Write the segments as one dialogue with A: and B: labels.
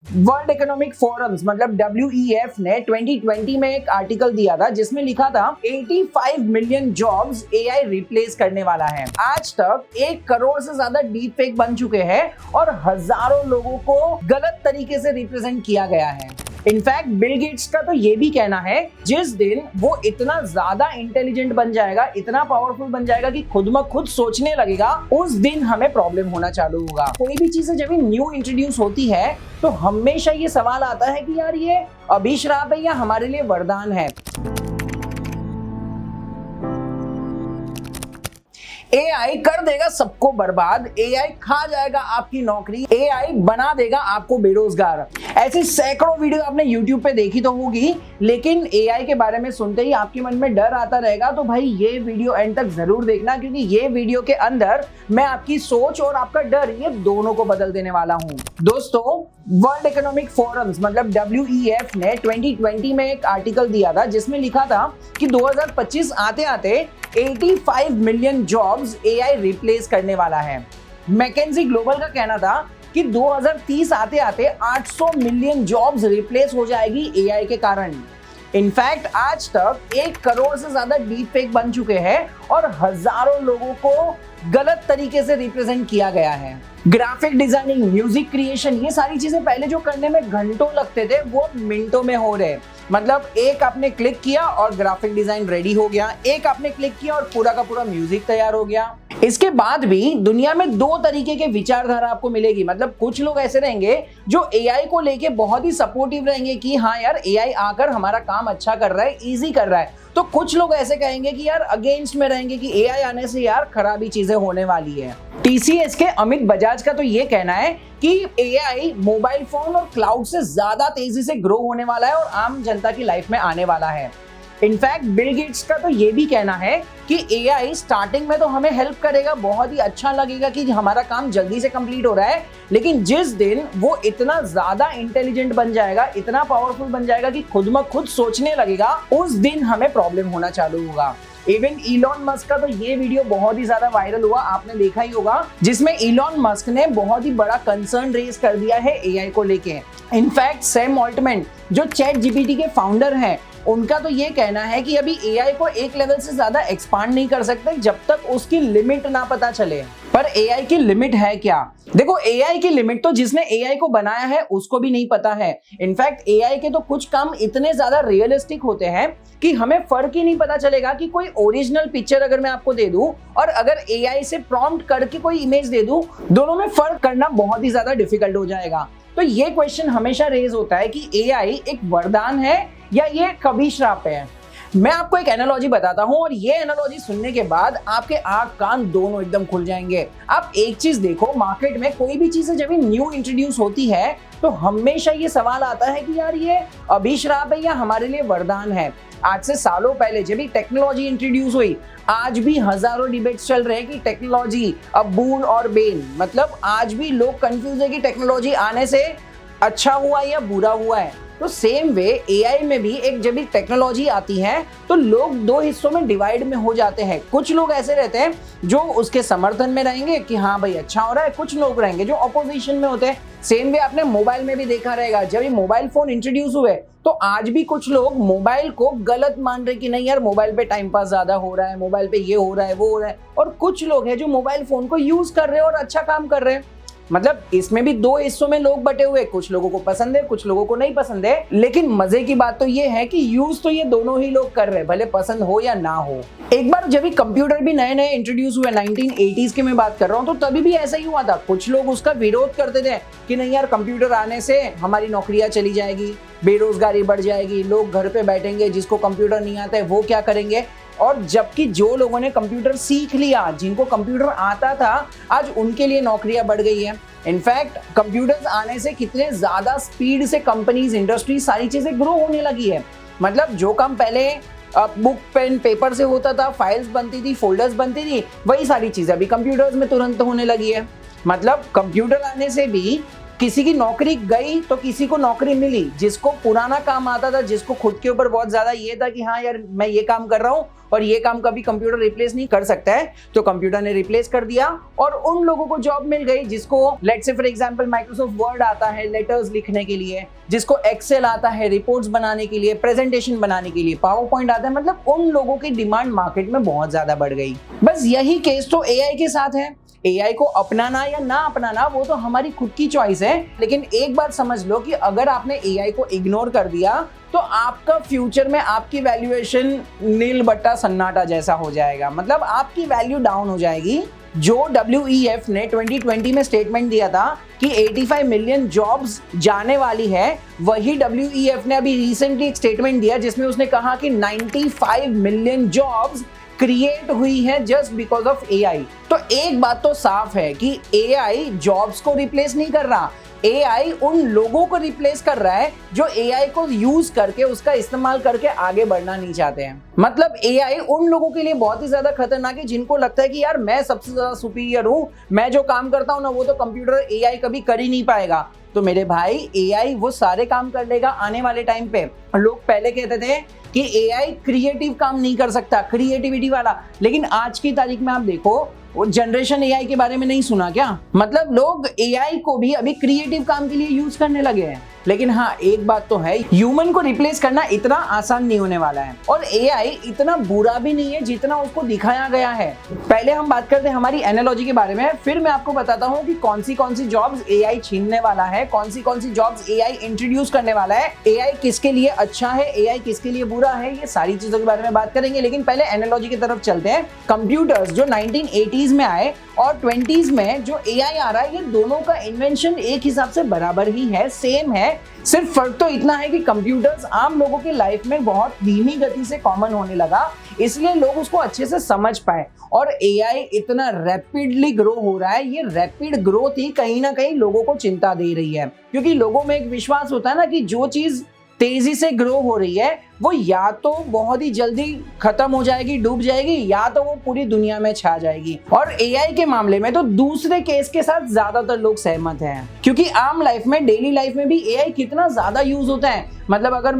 A: World economic forums मतलब WEF ने 2020 में एक आर्टिकल दिया था जिसमें लिखा था 85 मिलियन जॉब्स AI रिप्लेस करने वाला है। आज तक 1 करोड़ से ज्यादा डीप फेक बन चुके हैं और हजारों लोगों को गलत तरीके से रिप्रेजेंट किया गया है। इनफैक्ट बिल गेट्स का तो ये भी कहना है जिस दिन वो इतना ज्यादा इंटेलिजेंट बन जाएगा, इतना पावरफुल बन जाएगा कि खुद में खुद सोचने लगेगा, उस दिन हमें प्रॉब्लम होना चालू होगा। कोई भी चीजें जब न्यू इंट्रोड्यूस होती है तो हमेशा ये सवाल आता है कि यार ये अभिश्राप है या हमारे लिए वरदान है। AI कर देगा सबको बर्बाद, AI खा जाएगा आपकी नौकरी, AI बना देगा आपको बेरोजगार। ऐसी सैकड़ों वीडियो आपने YouTube पे देखी तो होगी, लेकिन AI के बारे में सुनते ही आपके मन में डर आता रहेगा। तो भाई ये वीडियो एंड तक जरूर देखना, क्योंकि ये वीडियो के अंदर मैं आपकी सोच और आपका डर ये दोनों को बदल देने वाला हूँ। दोस्तों, वर्ल्ड इकोनॉमिक फोरम्स मतलब WEF ने 2020 में एक आर्टिकल दिया था जिसमें लिखा था कि 2025 आते आते 85 मिलियन जॉब्स AI रिप्लेस करने वाला है। मैकेंजी ग्लोबल का कहना था कि 2030 आते आते 800 मिलियन जॉब्स रिप्लेस हो जाएगी AI के कारण। इनफैक्ट आज तक 1 करोड़ से ज्यादा डीप फेक बन चुके हैं और हजारों लोगों को गलत तरीके से रिप्रेजेंट किया गया है। ग्राफिक डिजाइनिंग, म्यूजिक क्रिएशन, ये सारी चीजें पहले जो करने में घंटों लगते थे वो मिनटों में हो रहे। मतलब एक आपने क्लिक किया और ग्राफिक डिजाइन रेडी हो गया, एक आपने क्लिक किया और पूरा का पूरा म्यूजिक तैयार हो गया। इसके बाद भी दुनिया में 2 तरीके के विचारधारा आपको मिलेगी। मतलब कुछ लोग ऐसे रहेंगे जो AI को लेके बहुत ही सपोर्टिव रहेंगे कि हाँ यार AI आकर हमारा काम अच्छा कर रहा है, इजी कर रहा है। तो कुछ लोग ऐसे कहेंगे कि यार अगेंस्ट में रहेंगे कि AI आने से यार खराबी चीजें होने वाली है। TCS के अमित बजाज का तो ये कहना है कि AI मोबाइल फोन और क्लाउड से ज्यादा तेजी से ग्रो होने वाला है और आम जनता की लाइफ में आने वाला है। इनफैक्ट बिल गेट्स का तो ये भी कहना है कि AI स्टार्टिंग में तो हमें हेल्प करेगा, बहुत ही अच्छा लगेगा कि हमारा काम जल्दी से कंप्लीट हो रहा है, लेकिन जिस दिन वो इतना ज्यादा इंटेलिजेंट बन जाएगा, इतना पावरफुल बन जाएगा कि खुद में खुद सोचने लगेगा, उस दिन हमें प्रॉब्लम होना चालू होगा। इवन इलॉन मस्क का तो ये वीडियो बहुत ही ज्यादा वायरल हुआ, आपने देखा ही होगा, जिसमें इलॉन मस्क ने बहुत ही बड़ा कंसर्न रेज कर दिया है AI को लेके। इनफैक्ट सैम ऑल्टमैन जो ChatGPT के फाउंडर हैं, उनका तो ये कहना है कि अभी AI को एक लेवल से ज्यादा एक्सपांड नहीं कर सकते जब तक उसकी लिमिट ना पता चले। पर AI की लिमिट है क्या? देखो, AI की लिमिट तो जिसने AI को बनाया है उसको भी नहीं पता है। इनफैक्ट AI के तो कुछ काम इतने ज्यादा रियलिस्टिक होते हैं कि हमें फर्क ही नहीं पता चलेगा कि कोई ओरिजिनल पिक्चर अगर मैं आपको दे दूं और अगर AI से प्रॉम्प्ट करके कोई इमेज दे दूं, दोनों में फर्क करना बहुत ही ज्यादा डिफिकल्ट हो जाएगा। तो ये क्वेश्चन हमेशा रेज होता है कि AI एक वरदान है या ये कभी श्राप है। मैं आपको एक एनालॉजी बताता हूं और ये एनालॉजी सुनने के बाद आपके आंख कान दोनों एकदम खुल जाएंगे। आप एक चीज देखो, मार्केट में कोई भी चीज जब न्यू इंट्रोड्यूस होती है तो हमेशा ये सवाल आता है कि यार ये अभिश्राप है या हमारे लिए वरदान है। आज से सालों पहले जब टेक्नोलॉजी इंट्रोड्यूस हुई, आज भी हजारों डिबेट्स चल रहे हैं कि टेक्नोलॉजी अब बून और बेन, मतलब आज भी लोग कंफ्यूज है कि टेक्नोलॉजी आने से अच्छा हुआ या बुरा हुआ है। तो सेम वे AI में भी एक जब टेक्नोलॉजी आती है तो लोग 2 हिस्सों में डिवाइड में हो जाते हैं। कुछ लोग ऐसे रहते हैं जो उसके समर्थन में रहेंगे कि हाँ भाई अच्छा हो रहा है, कुछ लोग रहेंगे जो ऑपोजिशन में होते हैं। सेम वे आपने मोबाइल में भी देखा रहेगा, जब ये मोबाइल फोन इंट्रोड्यूस हुए तो आज भी कुछ लोग मोबाइल को गलत मान रहे कि नहीं यार मोबाइल पे टाइम पास ज्यादा हो रहा है, मोबाइल पे ये हो रहा है वो हो रहा है, और कुछ लोग हैं जो मोबाइल फोन को यूज कर रहे हैं और अच्छा काम कर रहे हैं। मतलब इसमें भी 2 हिस्सों में लोग बटे हुए, कुछ लोगों को पसंद है, कुछ लोगों को नहीं पसंद है। लेकिन मजे की बात तो ये है कि यूज तो ये दोनों ही लोग कर रहे हैं, भले पसंद हो या ना हो। एक बार जब कंप्यूटर भी नए नए इंट्रोड्यूस हुए, 1980s की मैं बात कर रहा हूँ, तो तभी भी ऐसा ही हुआ था। कुछ लोग उसका विरोध करते थे कि नहीं यार कंप्यूटर आने से हमारी नौकरियां चली जाएगी, बेरोजगारी बढ़ जाएगी, लोग घर पे बैठेंगे, जिसको कंप्यूटर नहीं आता है वो क्या करेंगे। और जबकि जो लोगों ने कंप्यूटर सीख लिया, जिनको कंप्यूटर आता था, आज उनके लिए नौकरियां बढ़ गई है। इनफैक्ट कंप्यूटर्स आने से कितने ज्यादा स्पीड से कंपनीज, इंडस्ट्री, सारी चीजें ग्रो होने लगी है। मतलब जो काम पहले बुक पेन पेपर से होता था, फाइल्स बनती थी, फोल्डर्स बनती थी, वही सारी चीजें अभी कंप्यूटर्स में तुरंत होने लगी है। मतलब कंप्यूटर आने से भी किसी की नौकरी गई तो किसी को नौकरी मिली। जिसको पुराना काम आता था, जिसको खुद के ऊपर बहुत ज्यादा ये था कि हाँ यार मैं ये काम कर रहा हूँ और ये काम कभी कंप्यूटर रिप्लेस नहीं कर सकता है, तो कंप्यूटर ने रिप्लेस कर दिया और उन लोगों को जॉब मिल गई जिसको let's say for example Microsoft word आता है लेटर्स लिखने के लिए, जिसको एक्सेल आता है रिपोर्ट्स बनाने के लिए, प्रेजेंटेशन बनाने के लिए, पावर पॉइंट आता है। मतलब उन लोगों की डिमांड मार्केट में बहुत ज्यादा बढ़ गई। बस यही केस तो एआई के साथ है। एआई को अपनाना या ना अपनाना वो तो हमारी खुद की चॉइस है, लेकिन एक बात समझ लो कि अगर आपने एआई को इग्नोर कर दिया तो आपका फ्यूचर में आपकी वैल्यूएशन नील बट्टा सन्नाटा जैसा हो जाएगा। मतलब आपकी वैल्यू डाउन हो जाएगी। जो WEF ने 2020 में स्टेटमेंट दिया था कि 85 मिलियन जॉब्स जाने वाली है, वही WEF ने अभी रिसेंटली एक स्टेटमेंट दिया जिसमें उसने कहा कि 95 मिलियन जॉब्स क्रिएट हुई है जस्ट बिकॉज ऑफ एआई। तो एक बात तो साफ है कि एआई जॉब्स को रिप्लेस नहीं कर रहा, एआई उन लोगों को रिप्लेस कर रहा है जो एआई को यूज करके उसका इस्तेमाल करके आगे बढ़ना नहीं चाहते हैं। मतलब एआई उन लोगों के लिए बहुत ही ज्यादा खतरनाक है जिनको लगता है कि यार मैं सबसे ज्यादा सुपीरियर हूं, मैं जो काम करता हूं ना वो तो कंप्यूटर एआई कभी कर ही नहीं पाएगा। तो मेरे भाई एआई वो सारे काम कर लेगा आने वाले टाइम पे। लोग पहले कहते थे कि एआई क्रिएटिव काम नहीं कर सकता, क्रिएटिविटी वाला, लेकिन आज की तारीख में आप देखो वो जनरेशन एआई के बारे में नहीं सुना क्या? मतलब लोग एआई को भी अभी क्रिएटिव काम के लिए यूज करने लगे हैं। लेकिन हाँ एक बात तो है, ह्यूमन को रिप्लेस करना इतना आसान नहीं होने वाला है और एआई इतना बुरा भी नहीं है जितना उसको दिखाया गया है। पहले हम बात करते हैं हमारी एनालॉजी के बारे में, फिर मैं आपको बताता हूँ कि कौन सी जॉब्स एआई छीनने वाला है, कौन सी जॉब्स एआई इंट्रोड्यूस करने वाला है, एआई किसके लिए अच्छा है, एआई किसके लिए बुरा है, ये सारी चीजों के बारे में बात करेंगे। लेकिन पहले एनालॉजी की तरफ चलते हैं। कंप्यूटर्स जो 1980s में आए और 20s में जो एआई आ रहा है, ये दोनों का इन्वेंशन एक हिसाब से बराबर ही है, सेम है। सिर्फ फर्क तो इतना है कि कंप्यूटर्स आम लोगों की लाइफ में बहुत धीमी गति से कॉमन होने लगा, इसलिए लोग उसको अच्छे से समझ पाए। और एआई इतना रैपिडली ग्रो हो रहा है, ये रैपिड ग्रोथ ही कहीं ना कहीं लोगों को चिंता दे रही है, क्योंकि लोगों में एक विश्वास होता है ना कि जो चीज तेजी से ग्रो हो रही है वो या तो बहुत ही जल्दी खत्म हो जाएगी, डूब जाएगी, या तो वो पूरी दुनिया में छा जाएगी। और एआई के मामले में तो दूसरे केस के साथ ज्यादातर लोग सहमत हैं, क्योंकि आम लाइफ में, डेली लाइफ में भी एआई कितना ज्यादा यूज होता है। मतलब अगर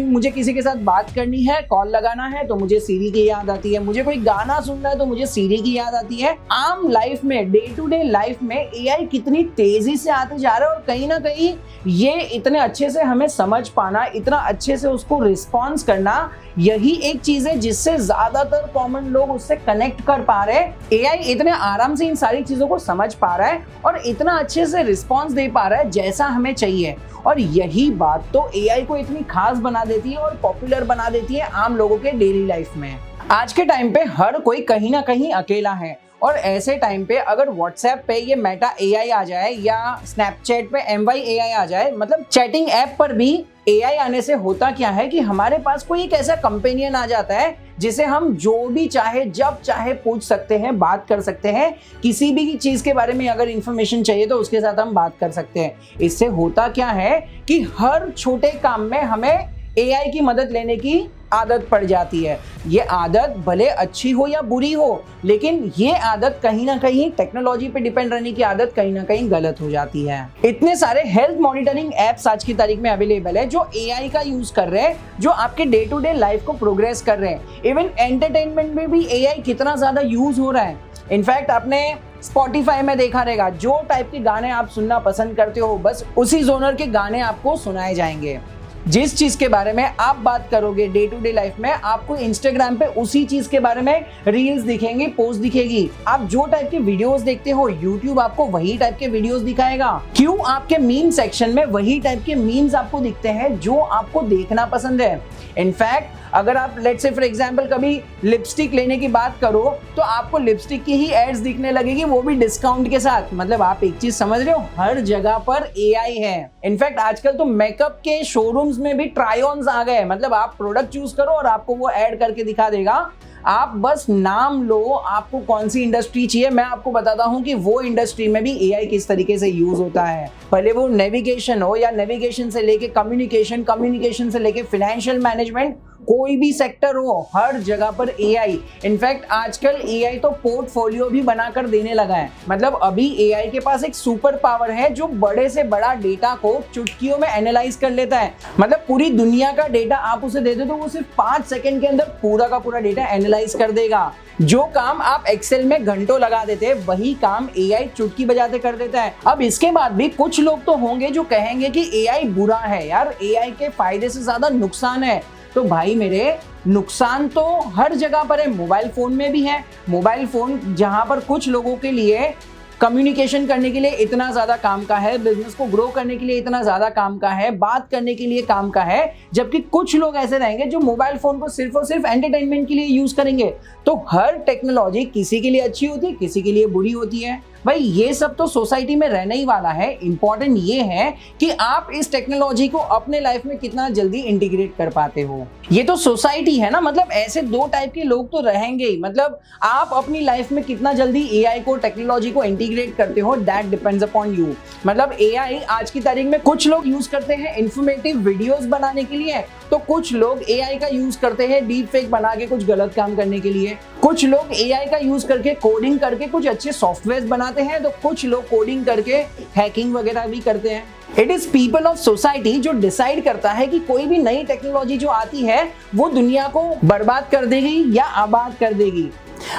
A: मुझे किसी के साथ बात करनी है, कॉल लगाना है, तो मुझे सीरी की याद आती है, मुझे कोई गाना सुनना है तो मुझे सीरी की याद आती है। आम लाइफ में, डे टू डे लाइफ में एआई कितनी तेजी से आते जा रहा है और कहीं ना कहीं ये इतने अच्छे से हमें समझ पाना, इतना अच्छे से उसको रिस्पॉन्स करना, यही एक चीज है जिससे ज्यादातर कॉमन लोग उससे कनेक्ट कर पा रहे हैं। एआई इतने आराम से इन सारी चीजों को समझ पा रहा है और इतना अच्छे से रिस्पॉन्स दे पा रहा है जैसा हमें चाहिए। और यही बात तो एआई को इतनी खास बना देती है और पॉपुलर बना देती है आम लोगों के डेली लाइफ में। आज के टाइम पे हर कोई कहीं ना कहीं अकेला है और ऐसे टाइम पे अगर व्हाट्सएप पे ये मेटा एआई आ जाए या स्नैपचैट पे MY AI आ जाए, मतलब चैटिंग ऐप पर भी एआई आने से होता क्या है कि हमारे पास कोई एक ऐसा कंपेनियन आ जाता है जिसे हम जो भी चाहे जब चाहे पूछ सकते हैं, बात कर सकते हैं। किसी भी चीज के बारे में अगर इंफॉर्मेशन चाहिए तो उसके साथ हम बात कर सकते हैं। इससे होता क्या है कि हर छोटे काम में हमें एआई की मदद लेने की आदत पड़ जाती है। ये आदत भले अच्छी हो या बुरी हो, लेकिन ये आदत कहीं ना कहीं टेक्नोलॉजी पे डिपेंड रहने की आदत कहीं ना कहीं गलत हो जाती है। इतने सारे हेल्थ मॉनिटरिंग एप्स आज की तारीख में अवेलेबल है जो एआई का यूज कर रहे हैं, जो आपके डे टू डे लाइफ को प्रोग्रेस कर रहे हैं। इवन एंटरटेनमेंट में भी एआई कितना ज्यादा यूज हो रहा है। इनफैक्ट आपने Spotify में देखा रहेगा, जो टाइप के गाने आप सुनना पसंद करते हो बस उसी जोनर के गाने आपको सुनाए जाएंगे। जिस चीज के बारे में आप बात करोगे डे टू डे लाइफ में, आपको इंस्टाग्राम पे उसी चीज के बारे में रील्स दिखेंगी, पोस्ट दिखेगी। आप जो टाइप के वीडियोस देखते हो, यूट्यूब आपको वही टाइप के वीडियोस दिखाएगा। क्यों? आपके मीम सेक्शन में वही टाइप के मीम्स आपको दिखते हैं जो आपको देखना पसंद है। इनफैक्ट अगर आप लेट्स से फॉर एग्जांपल कभी लिपस्टिक लेने की बात करो तो आपको लिपस्टिक की ही एड्स दिखने लगेगी, वो भी डिस्काउंट के साथ। मतलब आप एक चीज समझ रहे हो, हर जगह पर एआई है। इनफैक्ट आजकल तो मेकअप के शोरूम्स में भी ट्राई ऑन्स आ गए। मतलब आप प्रोडक्ट चूज करो और आपको वो ऐड करके दिखा देगा। आप बस नाम लो, आपको कौन सी इंडस्ट्री चाहिए, मैं आपको बताता हूं कि वो इंडस्ट्री में भी एआई किस तरीके से यूज होता है। भले वो नेविगेशन हो या नेविगेशन से लेके कम्युनिकेशन, कम्युनिकेशन से लेके फाइनेंशियल मैनेजमेंट, कोई भी सेक्टर हो, हर जगह पर एआई। इनफैक्ट आजकल एआई तो पोर्टफोलियो भी बनाकर देने लगा है। मतलब अभी एआई के पास एक सुपर पावर है जो बड़े से बड़ा डेटा को चुटकियों में एनालाइज कर लेता है। मतलब पूरी दुनिया का डेटा आप उसे दे दो तो वो सिर्फ 5 सेकंड के अंदर पूरा का पूरा डेटा एनालाइज कर देगा। जो काम आप एक्सेल में घंटों लगा देते हैं, वही काम एआई चुटकी बजाते कर देता है। अब इसके बाद भी कुछ लोग तो होंगे जो कहेंगे कि एआई बुरा है। यार एआई के फायदे से ज्यादा नुकसान है। तो भाई मेरे, नुकसान तो हर जगह पर है। मोबाइल फोन में भी है। मोबाइल फोन जहां पर कुछ लोगों के लिए कम्युनिकेशन करने के लिए इतना ज्यादा काम का है, बिजनेस को ग्रो करने के लिए इतना ज्यादा काम का है, बात करने के लिए काम का है, जबकि कुछ लोग ऐसे रहेंगे जो मोबाइल फोन को सिर्फ और सिर्फ एंटरटेनमेंट के लिए यूज करेंगे। तो हर टेक्नोलॉजी किसी के लिए अच्छी होती है, किसी के लिए बुरी होती है। भाई ये सब तो सोसाइटी में रहने ही वाला है। इंपॉर्टेंट ये है कि आप इस टेक्नोलॉजी को अपने लाइफ में कितना जल्दी इंटीग्रेट कर पाते हो। ये तो सोसाइटी है ना, मतलब ऐसे दो टाइप के लोग तो रहेंगे ही। मतलब आप अपनी लाइफ में कितना जल्दी एआई को, टेक्नोलॉजी को इंटीग्रेट करते हो, दैट डिपेंड्स अपॉन यू। मतलब एआई आज की तारीख में कुछ लोग यूज करते हैं इंफॉर्मेटिव वीडियोस बनाने के लिए, तो कुछ लोग एआई का यूज करते हैं डीप फेक बना के कुछ गलत काम करने के लिए। कुछ लोग एआई का यूज करके कोडिंग करके कुछ अच्छे सॉफ्टवेयर बनाते हैं, तो कुछ लोग कोडिंग करके हैकिंग वगैरह भी करते हैं। It is people of society जो डिसाइड करता है कि कोई भी नई टेक्नोलॉजी जो आती है वो दुनिया को बर्बाद कर देगी या आबाद कर देगी।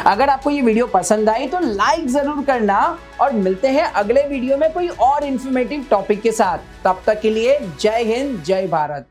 A: अगर आपको ये वीडियो पसंद आई तो लाइक जरूर करना, और मिलते हैं अगले वीडियो में कोई और इंफॉर्मेटिव टॉपिक के साथ। तब तक के लिए जय हिंद, जय भारत।